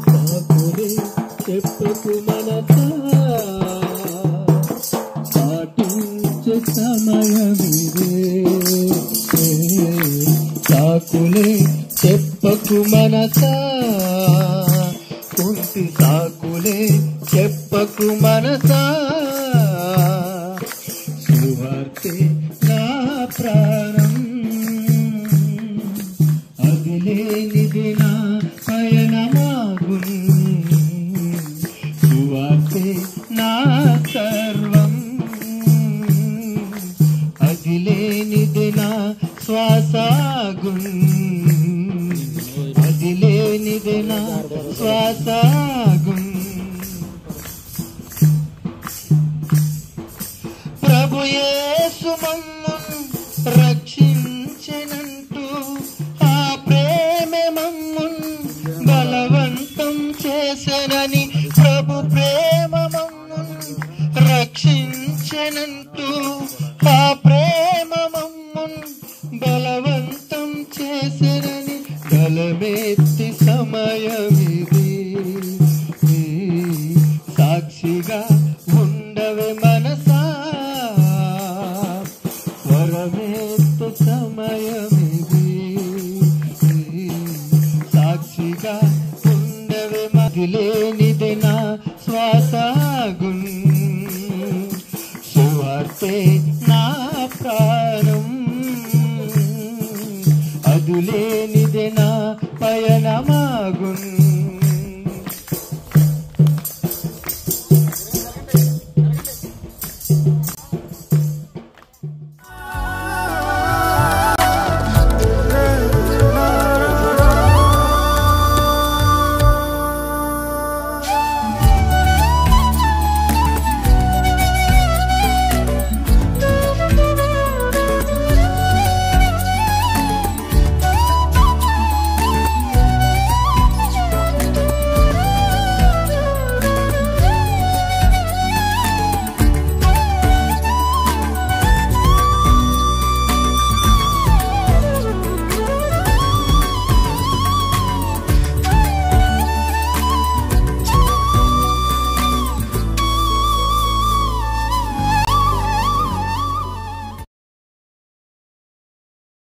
సాకులే చెప్పకు మనసా పాటించే సమయమిదే సాకులే చెప్పకు మనసా కుంటి సాకులే చెప్పకు మనసా సువార్తే నా ప్రాణం అదిలేనిది నా పయనమాగును సువార్తే నా సర్వం అదిలేనిది నా శ్వాసాగున్ అదిలేనిది నా శ్వాసాగున్ ప్రభు యేసు మమ్మును రక్షించెనంటూ ఆ ప్రేమే మమ్మును బలవంతం చేసెనని ప్రభు ప్రేమ మమ్మును రక్షించెనంటూ ఆ ప్రేమ మమ్మును బలవంతం చేసెనని గలమెత్తి సమయమిది సాక్షిగా ఉండవే మనసా స్వరమెత్తు సమయమిది సాక్షిగా ఉండవే మదిలేనిది నా శ్వాసాగున్ సువార్తే నా ప్రాణం అదులేనిది నా పయనమాగున్